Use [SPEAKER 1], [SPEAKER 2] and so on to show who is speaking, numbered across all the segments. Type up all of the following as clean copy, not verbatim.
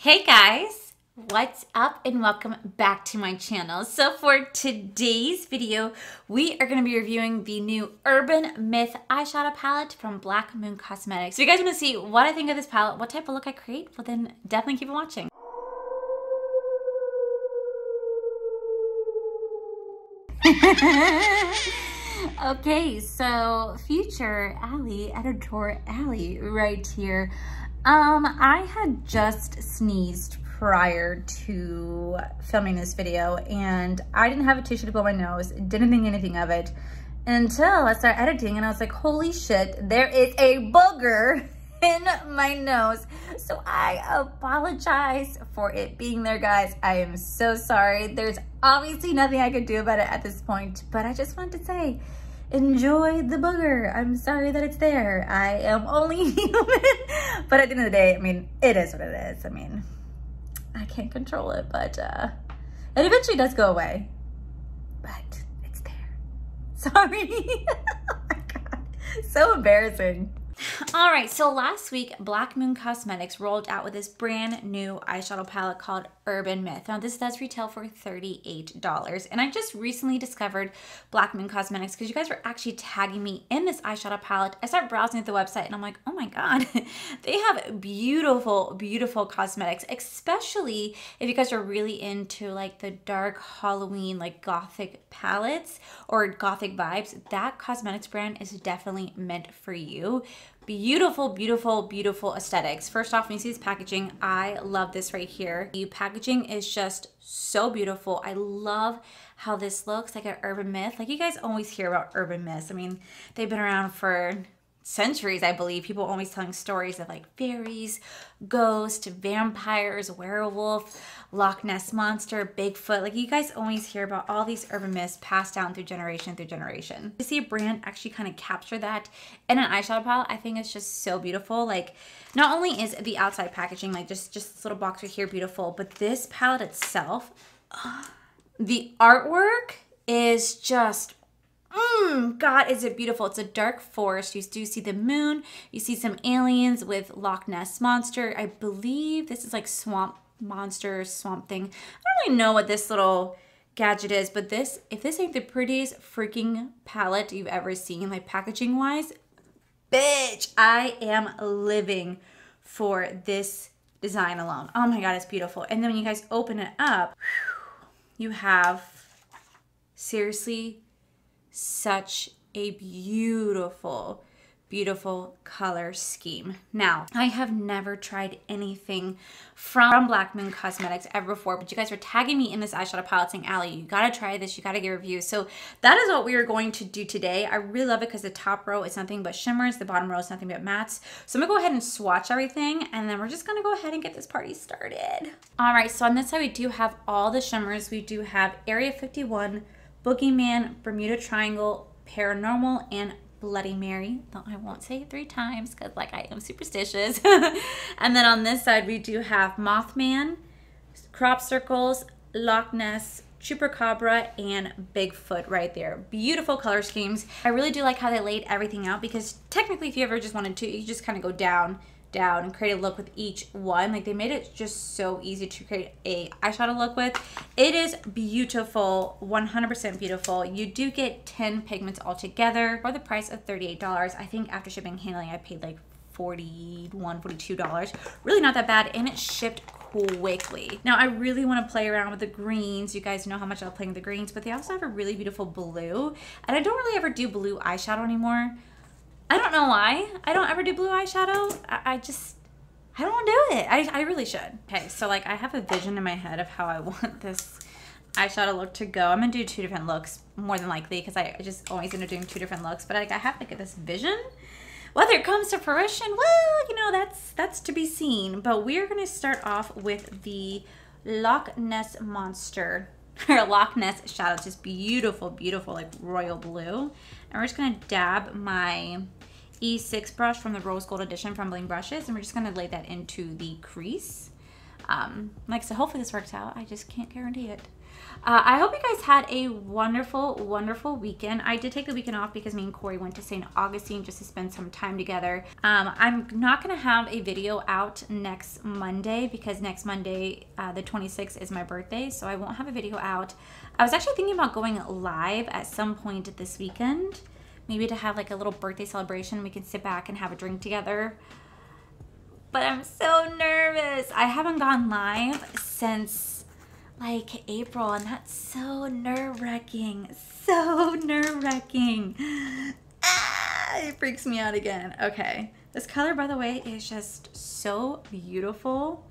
[SPEAKER 1] Hey guys, what's up and welcome back to my channel. So for today's video, we are going to be reviewing the new Urban Myth eyeshadow palette from Black Moon Cosmetics. So if you guys want to see what I think of this palette, what type of look I create, well then definitely keep on watching. Okay, so future Allie, editor Allie right here. I had just sneezed prior to filming this video and I didn't have a tissue to blow my nose, didn't think anything of it until I started editing and I was like, holy shit, there is a booger in my nose. So I apologize for it being there, guys. I am so sorry. There's obviously nothing I could do about it at this point, but I just wanted to say, enjoy the booger. I'm sorry that it's there. I am only human. But at the end of the day, I mean, it is what it is. I mean, I can't control it, but it eventually does go away. But it's there. Sorry. Oh my God. So embarrassing. All right, so last week, Black Moon Cosmetics rolled out with this brand new eyeshadow palette called Urban Myth. Now, this does retail for $38, and I just recently discovered Black Moon Cosmetics because you guys were actually tagging me in this eyeshadow palette. I started browsing at the website, and I'm like, oh my God, they have beautiful, beautiful cosmetics, especially if you guys are really into like the dark Halloween, like gothic palettes or gothic vibes. That cosmetics brand is definitely meant for you. Beautiful, beautiful, beautiful aesthetics. First off, when you see this packaging, I love this right here. The packaging is just so beautiful. I love how this looks like an urban myth. Like you guys always hear about urban myths. I mean, they've been around for centuries, I believe. People always telling stories of like fairies, ghosts, vampires, werewolf, Loch Ness monster, Bigfoot. Like you guys always hear about all these urban myths passed down through generation through generation. To see a brand actually kind of capture that in an eyeshadow palette, I think it's just so beautiful. Like not only is the outside packaging, like just this little box right here beautiful, but this palette itself, the artwork is just God, is it beautiful. It's a dark forest. You do see the moon. You see some aliens with Loch Ness monster. I believe this is like swamp monster, swamp thing. I don't really know what this little gadget is, but this, if this ain't the prettiest freaking palette you've ever seen, like packaging wise, bitch, I am living for this design alone. Oh my God, it's beautiful. And then when you guys open it up, you have seriously such a beautiful, beautiful color scheme. Now, I have never tried anything from Black Moon Cosmetics ever before, but you guys were tagging me in this eyeshadow palette saying, Allie, you gotta try this, you gotta get a review. So that is what we are going to do today. I really love it because the top row is nothing but shimmers, the bottom row is nothing but mattes. So I'm gonna go ahead and swatch everything, and then we're just gonna go ahead and get this party started. All right, so on this side, we do have all the shimmers. We do have Area 51, Boogeyman, Bermuda Triangle, Paranormal, and Bloody Mary. Though I won't say it 3 times because like I am superstitious. And then on this side we do have Mothman, Crop Circles, Loch Ness, Supercover, and Bigfoot right there. Beautiful color schemes. I really do like how they laid everything out because technically if you ever just wanted to, you just kind of go down and create a look with each one. Like they made it just so easy to create a eyeshadow look with. It is beautiful, 100% beautiful. You do get 10 pigments altogether for the price of $38. I think after shipping and handling, I paid like $41, $42. Really not that bad, and it shipped quickly. Now I really want to play around with the greens. You guys know how much I love playing with the greens, but they also have a really beautiful blue, and I don't really ever do blue eyeshadow anymore. I don't know why. I don't ever do blue eyeshadow. I don't want to do it. I really should. Okay, so like I have a vision in my head of how I want this eyeshadow look to go. I'm gonna do 2 different looks more than likely because I just always end up doing 2 different looks, but like I have to get this vision. Whether it comes to fruition, well, you know, that's to be seen. But we're gonna start off with the Loch Ness monster. Or Loch Ness shadow. It's just beautiful, beautiful, like royal blue. And we're just gonna dab my E6 brush from the Rose Gold Edition from Bling Brushes, and we're just gonna lay that into the crease. Like I said, hopefully this works out. I just can't guarantee it. I hope you guys had a wonderful, wonderful weekend. I did take the weekend off because me and Corey went to St. Augustine just to spend some time together. I'm not going to have a video out next Monday because next Monday, the 26th, is my birthday, so I won't have a video out. I was actually thinking about going live at some point this weekend, maybe to have like a little birthday celebration. We can sit back and have a drink together. But I'm so nervous. I haven't gone live since like April, and that's so nerve-wracking. So nerve-wracking. Ah, it freaks me out again. Okay, this color, by the way, is just so beautiful.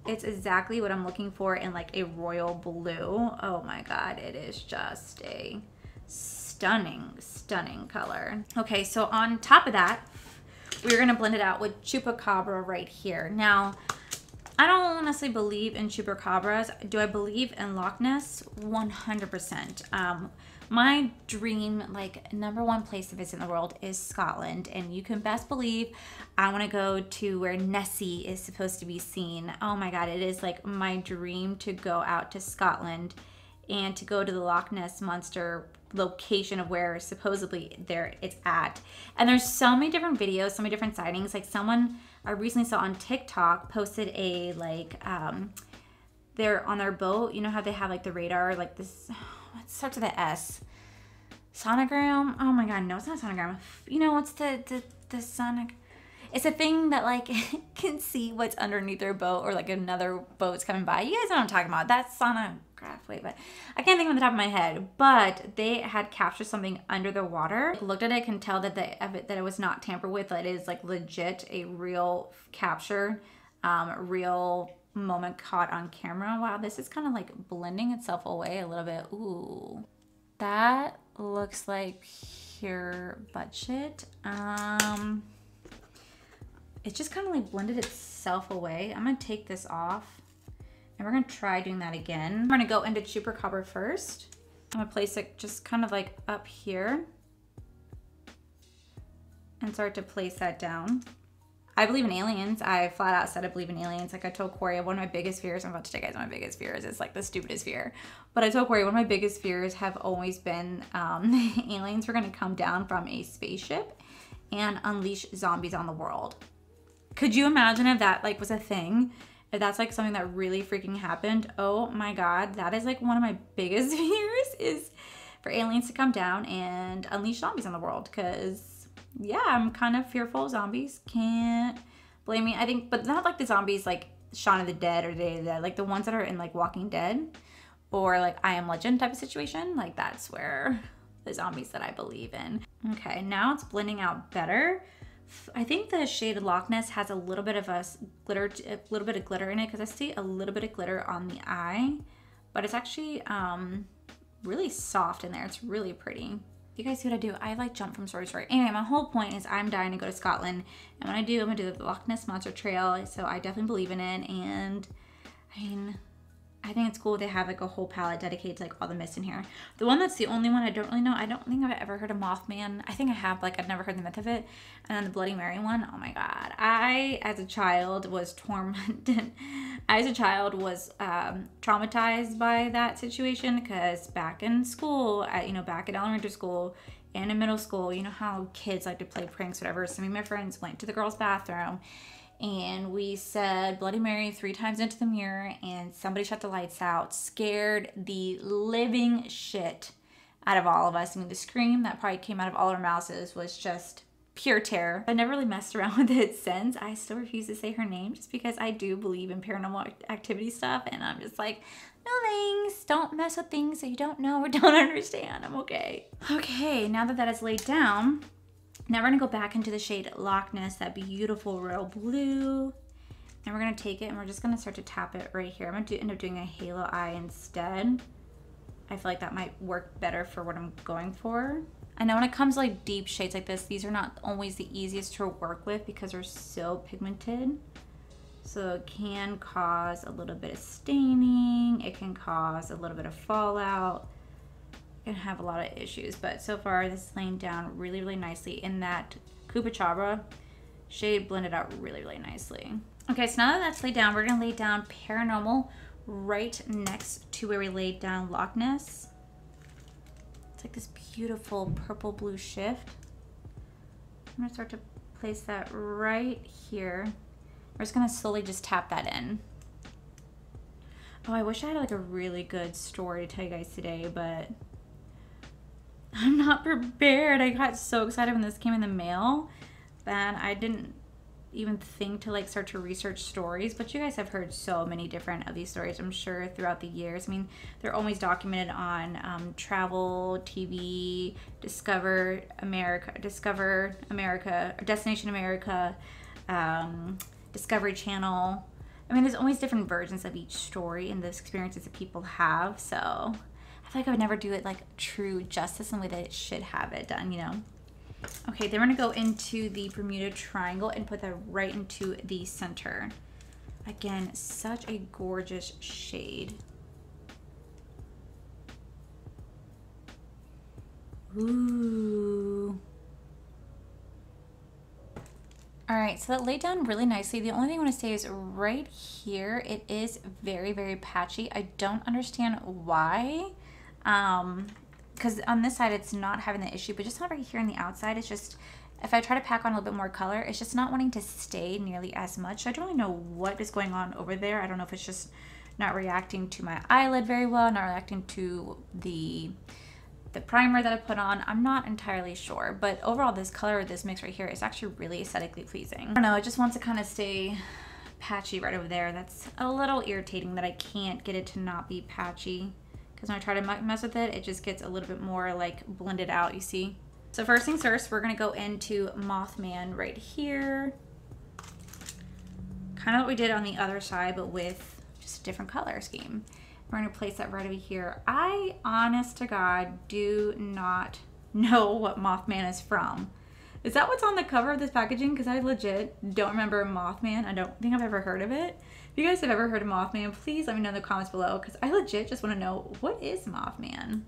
[SPEAKER 1] It's exactly what I'm looking for in like a royal blue. Oh my God, it is just a stunning, stunning color. Okay, so on top of that, we're gonna blend it out with Supercover right here. Now, I don't honestly believe in chupacabras. Do I believe in Loch Ness? 100%. My dream, like, #1 place to visit in the world is Scotland, and you can best believe I want to go to where Nessie is supposed to be seen. Oh my God, it is like my dream to go out to Scotland and to go to the Loch Ness Monster location of where supposedly it's at. And there's so many different videos, so many different sightings. Like someone I recently saw on TikTok posted a like they're on their boat. You know how they have like the radar, like this, it starts with an S. Sonogram? Oh my God, no, it's not a sonogram. You know what's the sonic? It's a thing that like can see what's underneath their boat, or like another boat's coming by. You guys know what I'm talking about. That's sonograph. Wait, but I can't think on the top of my head. But they had captured something under the water. Looked at it, can tell that that it was not tampered with. That it is like legit a real capture, real moment caught on camera. Wow, this is kind of like blending itself away a little bit. Ooh, that looks like pure butt shit. It just kind of like blended itself away. I'm gonna take this off and we're gonna try doing that again. I'm gonna go into Supercover first. I'm gonna place it just kind of like up here and start to place that down. I believe in aliens. I flat out said I believe in aliens. Like I told Corey, one of my biggest fears, I'm about to tell you guys my biggest fears. It's like the stupidest fear. But I told Corey, one of my biggest fears have always been aliens were gonna come down from a spaceship and unleash zombies on the world. Could you imagine if that like was a thing? If that's like something that really freaking happened? Oh my God, that is like one of my biggest fears, is for aliens to come down and unleash zombies on the world. Cause yeah, I'm kind of fearful of zombies. Can't blame me. I think, but not like the zombies like Shaun of the Dead or Day of the Dead, like the ones that are in like Walking Dead or like I Am Legend type of situation. Like that's where the zombies that I believe in. Okay, now it's blending out better. I think the shade of Loch Ness has a little bit of glitter in it, because I see a little bit of glitter on the eye, but it's actually really soft in there. It's really pretty. You guys see what I do? I like jump from story to story. Anyway, my whole point is I'm dying to go to Scotland, and when I do, I'm gonna do the Loch Ness Monster Trail. So I definitely believe in it, and I mean, I think it's cool they have like a whole palette dedicated to like all the mist in here. The one that's the only one I don't really know, I don't think I've ever heard of Mothman. I think I have, like I've never heard the myth of it. And then the Bloody Mary one, oh my God. I, as a child, was tormented. As a child was traumatized by that situation, because back in school, back in elementary school and in middle school, you know how kids like to play pranks, whatever. Some of my friends went to the girls' bathroom and we said Bloody Mary 3 times into the mirror, and somebody shut the lights out, scared the living shit out of all of us. I mean, the scream that probably came out of all our mouths was just pure terror. I never really messed around with it since. I still refuse to say her name just because I do believe in paranormal activity stuff, and I'm just like, no thanks, don't mess with things that you don't know or don't understand. I'm okay. Okay, now that that is laid down, now we're gonna go back into the shade Loch Ness, that beautiful royal blue. And we're gonna take it and we're just gonna start to tap it right here. I'm gonna end up doing a halo eye instead. I feel like that might work better for what I'm going for. I know when it comes to like deep shades like this, these are not always the easiest to work with because they're so pigmented. So it can cause a little bit of staining. It can cause a little bit of fallout. Can have a lot of issues, but so far this is laying down really, really nicely in that Chupacabra shade, blended out really, really nicely. Okay, so now that that's laid down, we're gonna lay down Paranormal right next to where we laid down Loch Ness. It's like this beautiful purple blue shift. I'm gonna start to place that right here. We're just gonna slowly just tap that in. Oh, I wish I had like a really good story to tell you guys today, but I'm not prepared. I got so excited when this came in the mail that I didn't even think to like start to research stories. But you guys have heard so many different of these stories, I'm sure, throughout the years. I mean, they're always documented on travel TV, Discover America, Destination America, Discovery Channel. I mean, there's always different versions of each story and the experiences that people have. So I feel like I would never do it like true justice in the way that it should have it done, you know? Okay, then we're gonna go into the Bermuda Triangle and put that right into the center. Again, such a gorgeous shade. Ooh. All right, so that laid down really nicely. The only thing I want to say is right here, it is very, very patchy. I don't understand why. Because on this side, it's not having the issue, but just not right here on the outside. It's just, if I try to pack on a little bit more color, it's just not wanting to stay nearly as much. So I don't really know what is going on over there. I don't know if it's just not reacting to my eyelid very well, not reacting to the primer that I put on. I'm not entirely sure, but overall this color, this mix right here is actually really aesthetically pleasing. I don't know, it just wants to kind of stay patchy right over there. That's a little irritating that I can't get it to not be patchy, because when I try to mess with it, it just gets a little bit more like blended out, you see? So first things first, we're gonna go into Mothman right here. Kind of what we did on the other side, but with just a different color scheme. We're gonna place that right over here. I, honest to God, do not know what Mothman is from. Is that what's on the cover of this packaging? Because I legit don't remember Mothman. I don't think I've ever heard of it. If you guys have ever heard of Mothman, please let me know in the comments below, because I legit just want to know, what is Mothman?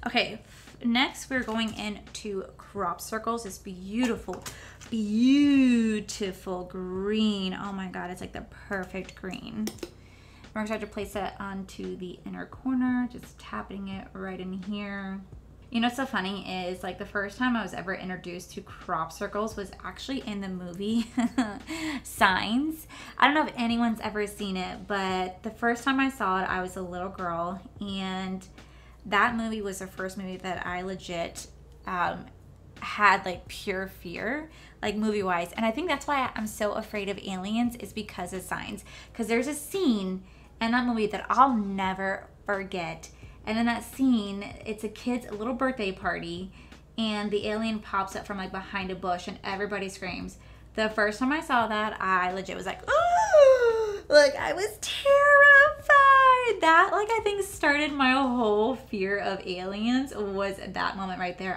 [SPEAKER 1] Okay, next we're going into crop circles. This beautiful, beautiful green. Oh my God, it's like the perfect green. We're gonna start to place that onto the inner corner, just tapping it right in here. You know what's so funny is, like, the first time I was ever introduced to crop circles was actually in the movie Signs. I don't know if anyone's ever seen it, but the first time I saw it, I was a little girl, and that movie was the first movie that I legit had like pure fear, like movie-wise. And I think that's why I'm so afraid of aliens, is because of Signs. Because there's a scene in that movie that I'll never forget. And in that scene, it's a kid's little birthday party, and the alien pops up from like behind a bush and everybody screams. The first time I saw that, I legit was like, oh, like I was terrified. That, like, I think started my whole fear of aliens, was that moment right there.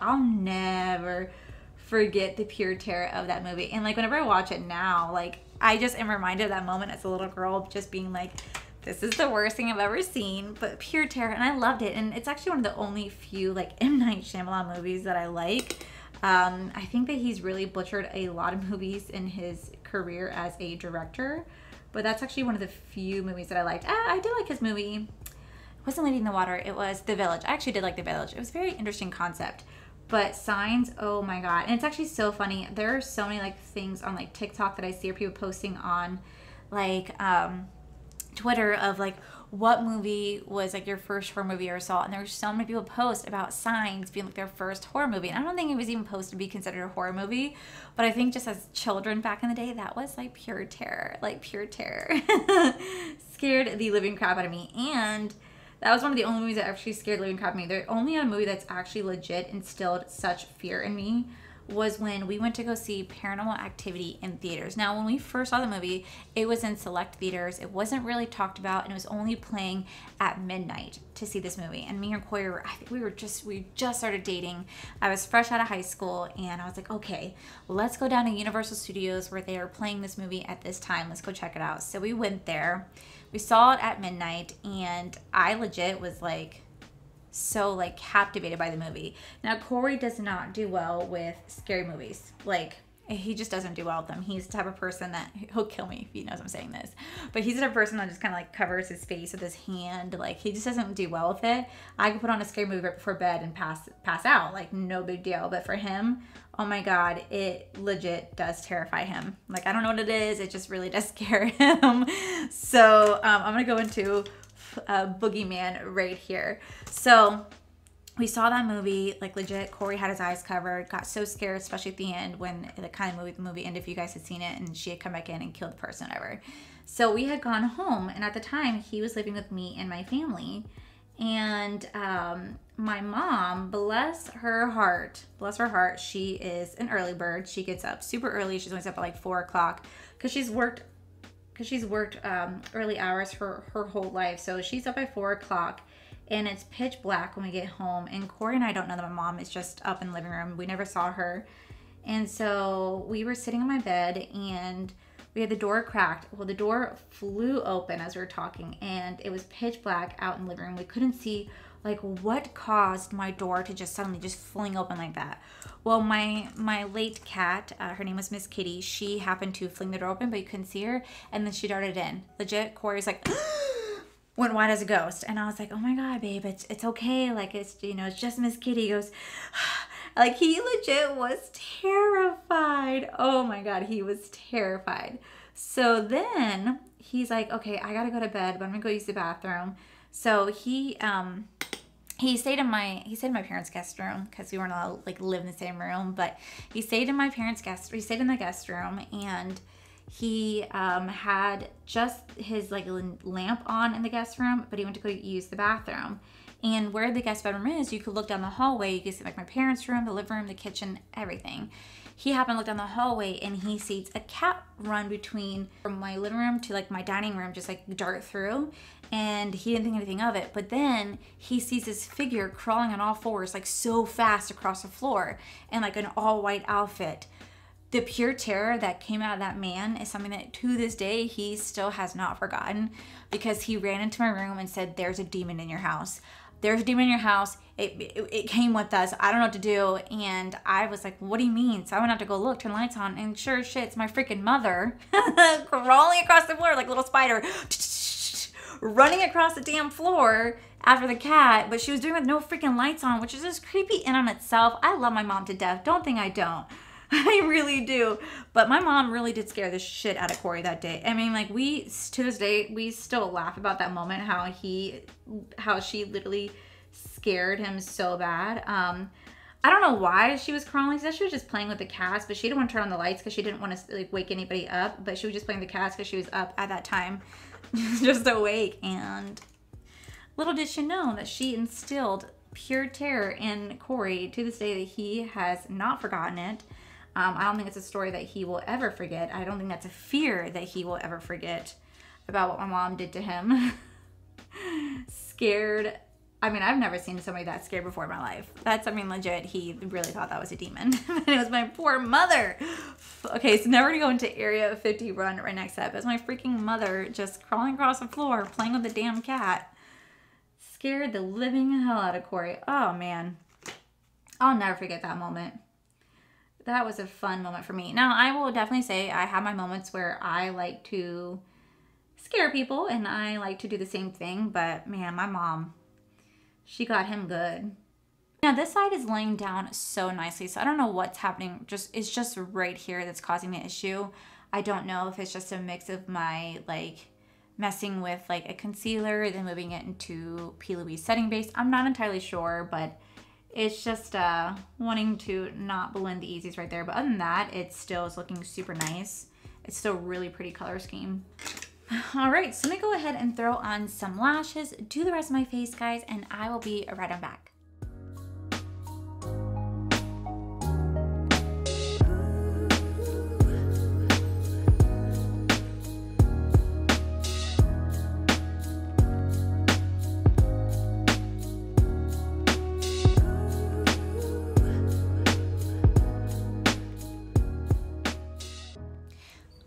[SPEAKER 1] I'll never forget the pure terror of that movie. And like whenever I watch it now, like I just am reminded of that moment as a little girl, just being like, this is the worst thing I've ever seen, but pure terror. And I loved it. And it's actually one of the only few like M. Night Shyamalan movies that I like. I think that he's really butchered a lot of movies in his career as a director, but that's actually one of the few movies that I liked. I did like his movie. It wasn't Lady in the Water, it was The Village. I actually did like The Village. It was a very interesting concept. But Signs, oh my God. And it's actually so funny. There are so many like things on like TikTok that I see, or people posting on like Twitter of like, what movie was like your first horror movie you ever saw? And there were so many people post about Signs being like their first horror movie. And I don't think it was even supposed to be considered a horror movie, but I think just as children back in the day, that was like pure terror, like pure terror. Scared the living crap out of me. And that was one of the only movies that actually scared the living crap out of me. The only other movie that's actually legit instilled such fear in me was when we went to go see Paranormal Activity in theaters. Now, when we first saw the movie, it was in select theaters. It wasn't really talked about, and it was only playing at midnight to see this movie. And me and Coy were, I think we just started dating. I was fresh out of high school, and I was like, okay, let's go down to Universal Studios where they are playing this movie at this time. Let's go check it out. So we went there. We saw it at midnight, and I legit was like so like captivated by the movie. Now Corey does not do well with scary movies. Like, he just doesn't do well with them. He's the type of person that, he'll kill me if he knows I'm saying this, but he's the type of person that just kind of like covers his face with his hand. Like, he just doesn't do well with it. I can put on a scary movie right before bed and pass out, like no big deal. But for him, oh my God, it legit does terrify him. Like, I don't know what it is. It just really does scare him. So I'm gonna go into Boogeyman right here. So we saw that movie, like legit, Corey had his eyes covered, got so scared, especially at the end when the kind of the movie ended, if you guys had seen it, and she had come back in and killed the person, whatever. So we had gone home, and at the time, he was living with me and my family. And my mom, bless her heart, she is an early bird. She gets up super early. She's always up at like 4 o'clock because she's worked early hours for her whole life. So she's up at 4 o'clock. And it's pitch black when we get home. And Corey and I don't know that my mom is just up in the living room. We never saw her. And so we were sitting on my bed and we had the door cracked. Well, the door flew open as we were talking and it was pitch black out in the living room. We couldn't see like what caused my door to just suddenly just fling open like that. Well, my late cat, her name was Miss Kitty. She happened to fling the door open, but you couldn't see her. And then she darted in. Legit, Corey's like, went white as a ghost. And I was like, oh my God, babe, it's okay. Like, it's, you know, it's just Miss Kitty. He goes, like, he legit was terrified. Oh my God, he was terrified. So then he's like, okay, I gotta go to bed, but I'm gonna go use the bathroom. So he stayed in my parents' guest room because we weren't allowed to like live in the same room, but he stayed in the guest room, and he had just his like lamp on in the guest room, but he went to go use the bathroom. And where the guest bedroom is, you could look down the hallway. You could see like my parents' room, the living room, the kitchen, everything. He happened to look down the hallway and he sees a cat run from my living room to like my dining room, just like dart through. And he didn't think anything of it. But then he sees this figure crawling on all fours, like so fast across the floor, and like an all white outfit. The pure terror that came out of that man is something that to this day he still has not forgotten, because he ran into my room and said, there's a demon in your house. There's a demon in your house. It came with us. I don't know what to do. And I was like, what do you mean? So I went out to go look, turn the lights on, and sure as shit, it's my freaking mother crawling across the floor like a little spider, running across the damn floor after the cat. But she was doing it with no freaking lights on, which is just creepy in on itself. I love my mom to death. Don't think I don't. I really do. But my mom really did scare the shit out of Corey that day. I mean, like, to this day, we still laugh about that moment, how she literally scared him so bad. I don't know why she was crawling. She was just playing with the cats, but she didn't want to turn on the lights because she didn't want to like wake anybody up. But she was just playing with the cats because she was up at that time, just awake. And little did she know that she instilled pure terror in Corey to this day, that he has not forgotten it. I don't think it's a story that he will ever forget. I don't think that's a fear that he will ever forget about what my mom did to him. Scared. I mean, I've never seen somebody that scared before in my life. I mean, legit, he really thought that was a demon. And it was my poor mother. Okay, so now we're gonna go into Area 50 Run right next up. It was my freaking mother just crawling across the floor, playing with the damn cat. Scared the living hell out of Corey. Oh, man. I'll never forget that moment. That was a fun moment for me. Now, I will definitely say I have my moments where I like to scare people and I like to do the same thing. But, man, my mom, she got him good. Now, this side is laying down so nicely. So, I don't know what's happening. It's just right here that's causing the issue. I don't know if it's just a mix of my, like, messing with, like, a concealer, then moving it into P. Louise setting base. I'm not entirely sure, but it's just wanting to not blend the easies right there. But other than that, it still is looking super nice. It's still really pretty color scheme. All right, so let me go ahead and throw on some lashes, do the rest of my face, guys, and I will be right on back.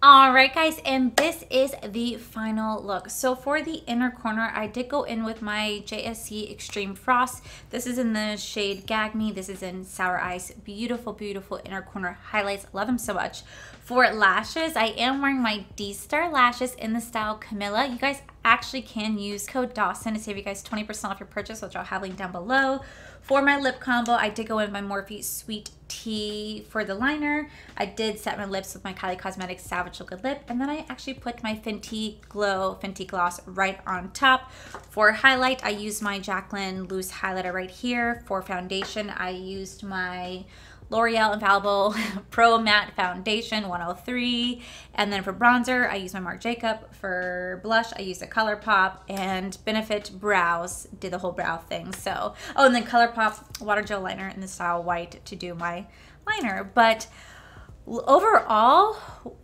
[SPEAKER 1] All right, guys, and this is the final look. So for the inner corner, I did go in with my JSC Extreme Frost. This is in the shade Gag Me. This is in Sour Ice. Beautiful, beautiful inner corner highlights. Love them so much. For lashes, I am wearing my D-Star lashes in the style Camilla. You guys actually can use code Dawson to save you guys 20% off your purchase, which I'll have linked down below. For my lip combo, I did go in with my Morphe Sweet Tea for the liner. I did set my lips with my Kylie Cosmetics Savage Liquid Lip, and then I actually put my Fenty Gloss right on top. For highlight, I used my Jaclyn Loose Highlighter right here. For foundation, I used my L'Oreal Infallible Pro Matte Foundation 103. And then for bronzer, I use my Marc Jacob. For blush, I use the ColourPop, and Benefit Brows did the whole brow thing. So, oh, and then ColourPop Water Gel Liner in the style white to do my liner. But overall,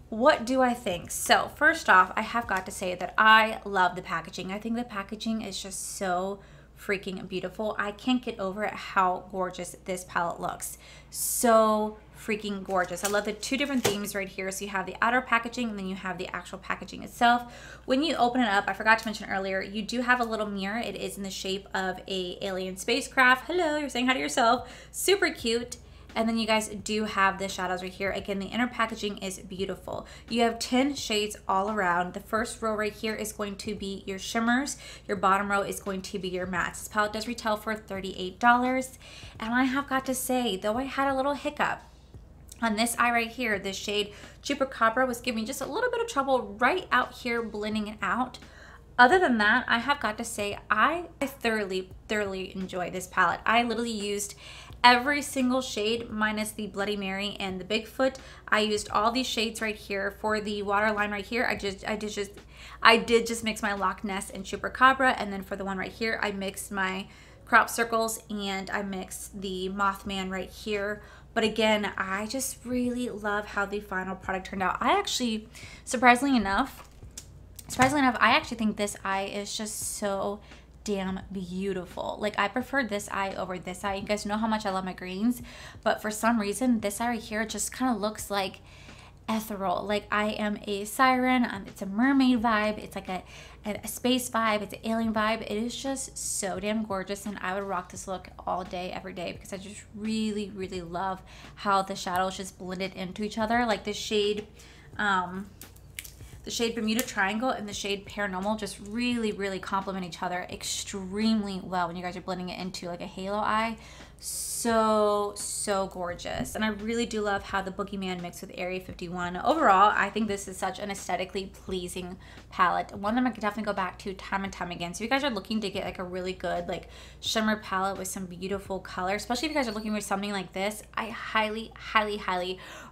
[SPEAKER 1] what do I think? So first off, I have got to say that I love the packaging. I think the packaging is just so freaking beautiful. I can't get over how gorgeous this palette looks. So freaking gorgeous. I love the two different themes right here. So you have the outer packaging and then you have the actual packaging itself. When you open it up, I forgot to mention earlier, you do have a little mirror. It is in the shape of a alien spacecraft. Hello, you're saying hi to yourself. Super cute. And then you guys do have the shadows right here. Again, the inner packaging is beautiful. You have 10 shades all around. The first row right here is going to be your shimmers. Your bottom row is going to be your mattes. This palette does retail for $38. And I have got to say, though I had a little hiccup on this eye right here, this shade Supercover was giving me just a little bit of trouble right out here blending it out. Other than that, I have got to say, I thoroughly enjoy this palette. I literally used every single shade minus the Bloody Mary and the Bigfoot. I used all these shades right here. For the waterline right here, I did just mix my Loch Ness and Chupacabra, and then for the one right here, I mixed my Crop Circles and I mixed the Mothman right here. But again, I just really love how the final product turned out. I actually, surprisingly enough, I actually think this eye is just so damn beautiful. Like, I prefer this eye over this eye. You guys know how much I love my greens, but for some reason this eye right here just kind of looks like ethereal. Like, I am a siren. It's a mermaid vibe. It's like a space vibe. It's an alien vibe. It is just so damn gorgeous, and I would rock this look all day, every day, because I just really love how the shadows just blended into each other. Like the shade Bermuda Triangle and the shade Paranormal just really complement each other extremely well when you guys are blending it into like a halo eye. So gorgeous. And I really do love how the Boogeyman mixed with Area 51. Overall, I think this is such an aesthetically pleasing palette. One that I could definitely go back to time and time again. So if you guys are looking to get like a really good like shimmer palette with some beautiful color, especially if you guys are looking for something like this, I highly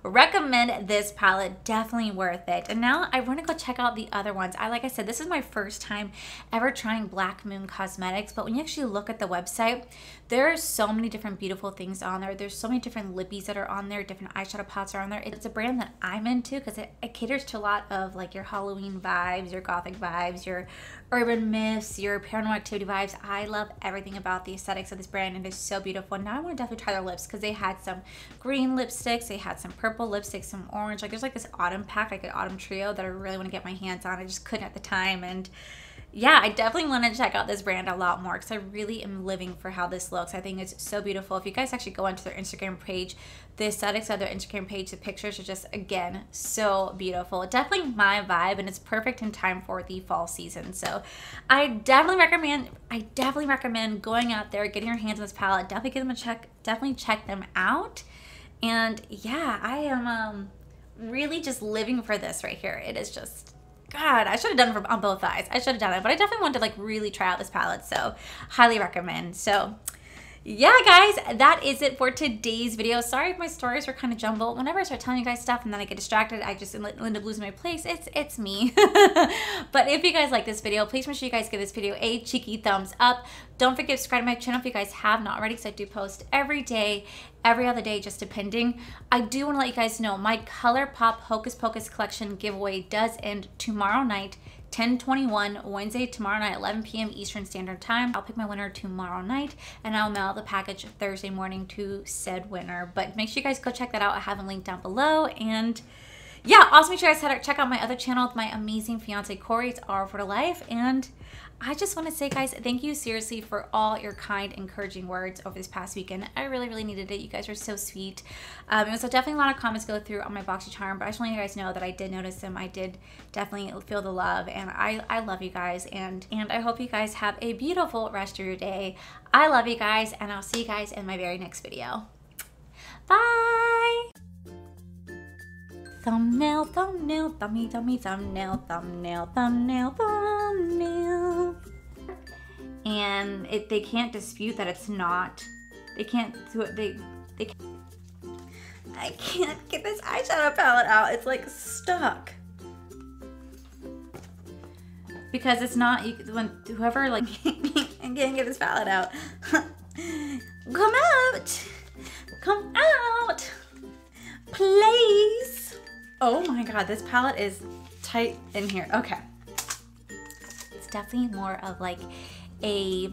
[SPEAKER 1] recommend this palette. Definitely worth it. And now I want to go check out the other ones. Like I said, this is my first time ever trying Black Moon Cosmetics, but when you actually look at the website, there are so many different beautiful things on there. There's so many different lippies that are on there, different eyeshadow palettes are on there. It's a brand that I'm into because it caters to a lot of like your Halloween vibes, your gothic vibes, your urban myths, your paranormal activity vibes. I love everything about the aesthetics of this brand, and it's so beautiful. Now I want to definitely try their lips because they had some green lipsticks, they had some purple lipsticks, some orange. Like there's like this autumn pack, like an autumn trio that I really want to get my hands on. I just couldn't at the time, and yeah, I definitely want to check out this brand a lot more because I really am living for how this looks. I think it's so beautiful. If you guys actually go onto their Instagram page, the aesthetics of their Instagram page, the pictures are just, again, so beautiful. Definitely my vibe, and it's perfect in time for the fall season. So I definitely recommend going out there, getting your hands on this palette. Definitely give them a check. Definitely check them out. And yeah, I am really just living for this right here. It is just, God, I should have done it on both eyes. I should have done it, but I definitely wanted to like really try out this palette, so highly recommend. So yeah, guys, that is it for today's video. Sorry if my stories were kind of jumbled. Whenever I start telling you guys stuff and then I get distracted, I just end up losing my place. It's me. But if you guys like this video, please make sure you guys give this video a cheeky thumbs up. Don't forget to subscribe to my channel if you guys have not already, because I do post every day, every other day, just depending. I do want to let you guys know my ColourPop Hocus Pocus collection giveaway does end tomorrow night, 10/21, Wednesday, tomorrow night, 11 p.m. Eastern Standard Time. I'll pick my winner tomorrow night, and I'll mail the package Thursday morning to said winner. But make sure you guys go check that out. I have a link down below. And yeah, also make sure you guys check out my other channel with my amazing fiance Corey. It's Our for Life. And I just want to say, guys, thank you seriously for all your kind, encouraging words over this past weekend. I really, really needed it. You guys were so sweet. It was definitely a lot of comments to go through on my Boxy Charm, but I just want you guys to know that I did notice them. I did definitely feel the love, and I love you guys, and I hope you guys have a beautiful rest of your day. I love you guys, and I'll see you guys in my very next video. Bye! Thumbnail, thumbnail, thummy, thummy, thumbnail, thumbnail, thumbnail, thumbnail. And they can't dispute that it's not. They can't do it. They can't. I can't get this eyeshadow palette out. It's like stuck. Because it's not, when whoever like, I can't get this palette out. Come out. Come out. Please. Oh my God, this palette is tight in here. Okay. It's definitely more of like a